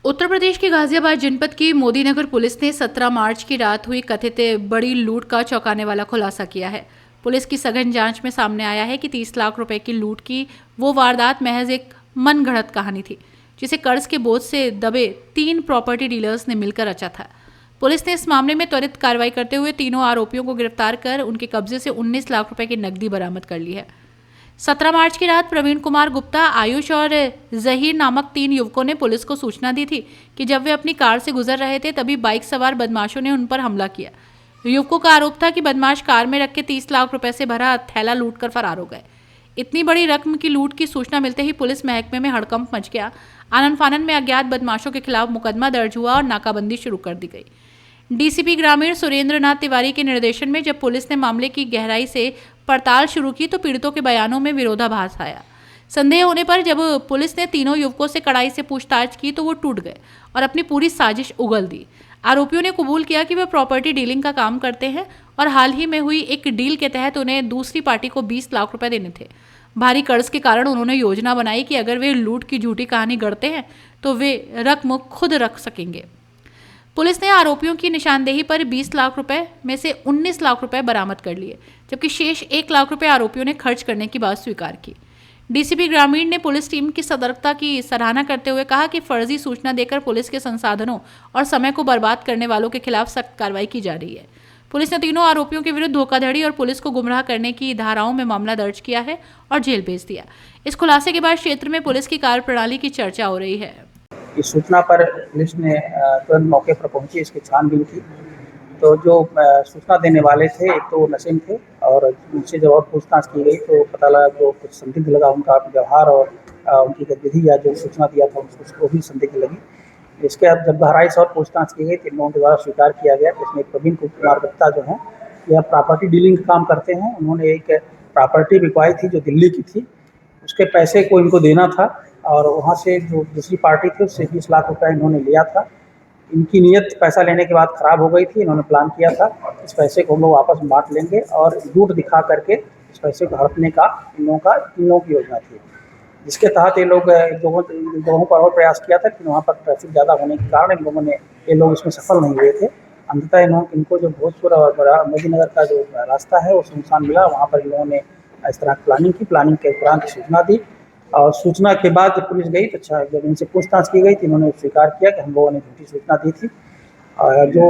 उत्तर प्रदेश के गाजियाबाद जनपद की मोदीनगर पुलिस ने 17 मार्च की रात हुई कथित बड़ी लूट का चौंकाने वाला खुलासा किया है। पुलिस की सघन जांच में सामने आया है कि 30 लाख रुपए की लूट की वो वारदात महज एक मनगढ़ंत कहानी थी, जिसे कर्ज के बोझ से दबे 3 प्रॉपर्टी डीलर्स ने मिलकर रचा था। पुलिस ने इस मामले में त्वरित कार्रवाई करते हुए तीनों आरोपियों को गिरफ्तार कर उनके कब्जे से 19 लाख रुपए की नकदी बरामद कर ली है। 17 मार्च की रात प्रवीण कुमार गुप्ता, आयुष और जहीर नामक 3 युवकों ने पुलिस को सूचना दी थी कि जब वे अपनी कार से गुजर रहे थे तभी बाइक सवार बदमाशों ने उन पर हमला किया। युवकों का आरोप था कि बदमाश कार में रखे 30 लाख रुपए से भरा थैला लूटकर फरार हो गए। इतनी बड़ी रकम की लूट की सूचना मिलते ही पुलिस महकमे में हड़कंप मच गया। आनन फानन में अज्ञात बदमाशों के खिलाफ मुकदमा दर्ज हुआ और नाकाबंदी शुरू कर दी गई। डीसीपी ग्रामीण सुरेंद्र नाथ तिवारी के निर्देशन में जब पुलिस ने मामले की गहराई से पड़ताल शुरू की तो पीड़ितों के बयानों में विरोधाभास आया। संदेह होने पर जब पुलिस ने तीनों युवकों से कड़ाई से पूछताछ की तो वो टूट गए और अपनी पूरी साजिश उगल दी। आरोपियों ने कबूल किया कि वे प्रॉपर्टी डीलिंग का काम करते हैं और हाल ही में हुई एक डील के तहत उन्हें दूसरी पार्टी को 20 लाख रुपए देने थे। भारी कर्ज के कारण उन्होंने योजना बनाई कि अगर वे लूट की झूठी कहानी गढ़ते हैं तो वे रकम खुद रख सकेंगे। पुलिस ने आरोपियों की निशानदेही पर 20 लाख रुपए में से 19 लाख रुपए बरामद कर लिए, जबकि शेष 1 लाख रुपए आरोपियों ने खर्च करने की बात स्वीकार की। डीसीपी ग्रामीण ने पुलिस टीम की सतर्कता की सराहना करते हुए कहा कि फर्जी सूचना देकर पुलिस के संसाधनों और समय को बर्बाद करने वालों के खिलाफ सख्त कार्रवाई की जा रही है। पुलिस ने तीनों आरोपियों के विरुद्ध धोखाधड़ी और पुलिस को गुमराह करने की धाराओं में मामला दर्ज किया है और जेल भेज दिया। इस खुलासे के बाद क्षेत्र में पुलिस की कार्यप्रणाली की चर्चा हो रही है। इस सूचना पर पुलिस ने तुरंत मौके पर पहुंची, इसकी छानबीन की। तो जो सूचना देने वाले थे, एक तो नसीम थे और उनसे जब और पूछताछ की गई तो पता लगा जो कुछ संदिग्ध लगा उनका व्यवहार और उनकी गतिविधि या जो सूचना दिया था उसको भी संदिग्ध लगी। इसके बाद जब गहराई से और पूछताछ की गई तो इन लोगों के द्वारा स्वीकार किया गया। इसमें प्रवीण कुमार गुप्ता जो हैं यह प्रॉपर्टी डीलिंग का काम करते हैं। उन्होंने एक प्रॉपर्टी बिकवाई थी जो दिल्ली की थी, उसके पैसे को इनको देना था और वहाँ से जो दूसरी पार्टी थी उससे 20 लाख रुपए इन्होंने लिया था। इनकी नीयत पैसा लेने के बाद ख़राब हो गई थी। इन्होंने प्लान किया था इस पैसे को हम लोग वापस बांट लेंगे और झूठ दिखा करके इस पैसे को हड़पने का इन लोगों की योजना थी, जिसके तहत ये लोग लोगों पर और प्रयास किया था। कि वहाँ पर ट्रैफिक ज़्यादा होने के कारण ये लोग इसमें सफल नहीं हुए थे। अंततः इनको जो भोजपुर और मोदीनगर का जो रास्ता है वो सुनसान मिला। वहाँ पर इन लोगों ने इस तरह प्लानिंग की। प्लानिंग के उपरांत सूचना दी और सूचना के बाद जब पुलिस गई तो जब इनसे पूछताछ की गई तो इन्होंने स्वीकार किया कि हम लोगों ने झूठी सूचना दी थी। जो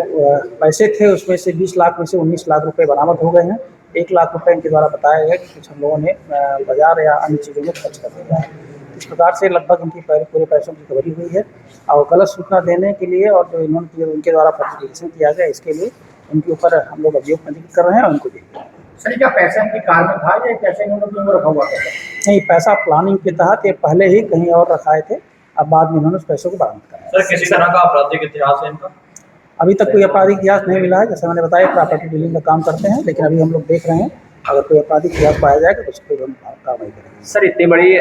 पैसे थे उसमें से 20 लाख में से 19 लाख रुपए बरामद हो गए हैं। 1 लाख रुपए इनके द्वारा बताया गया कि कुछ हम लोगों ने बाजार या अन्य चीज़ों में खर्च कर दिया है। इस प्रकार से लगभग इनकी पूरे पैसों की रिकवरी हुई है। और गलत सूचना देने के लिए और जो उनके द्वारा फर्टिलाइजेशन किया गया इसके लिए उनके ऊपर हम लोग अभियोग पंजीकृत कर रहे हैं और उनको देख रहे हैं। सर, क्या पैसा इनकी कार में था या कैसे इन्होंने रखा हुआ था? नहीं, पैसा प्लानिंग के तहत ये पहले ही कहीं और रखाए थे, अब बाद में इन्होंने उस पैसों को बरामद कराया। सर, किसी तरह का आपराधिक इतिहास है इनका? अभी तक कोई आपराधिक इतिहास नहीं मिला है। जैसे मैंने बताया प्रॉपर्टी डीलिंग का काम करते हैं, लेकिन अभी हम लोग देख रहे हैं अगर कोई आपराधिक इतिहास पाया जाएगा तो उस पर हम कार्रवाई करेंगे। सर, इतनी बड़ी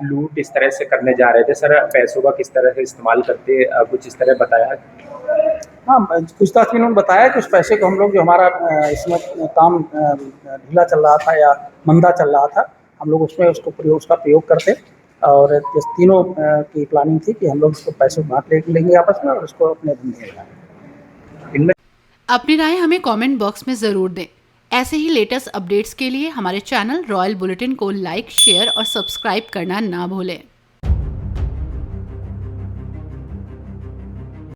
लूट इस तरह से करने जा रहे थे, सर पैसों का किस तरह से इस्तेमाल करते, कुछ इस तरह बताया? हाँ, पूछताछ में उन्होंने बताया कि उस पैसे को हम लोग जो हमारा इसमें काम ढीला चल रहा था या मंदा चल रहा था, हम लोग उसमें उसका प्रयोग करते और इस तीनों की प्लानिंग थी कि हम लोग उसको पैसे बांट लेंगे आपस में और उसको अपने धंधे लगाएंगे। अपनी राय हमें कमेंट बॉक्स में ज़रूर दें। ऐसे ही लेटेस्ट अपडेट्स के लिए हमारे चैनल रॉयल बुलेटिन को लाइक, शेयर और सब्सक्राइब करना ना भूलें।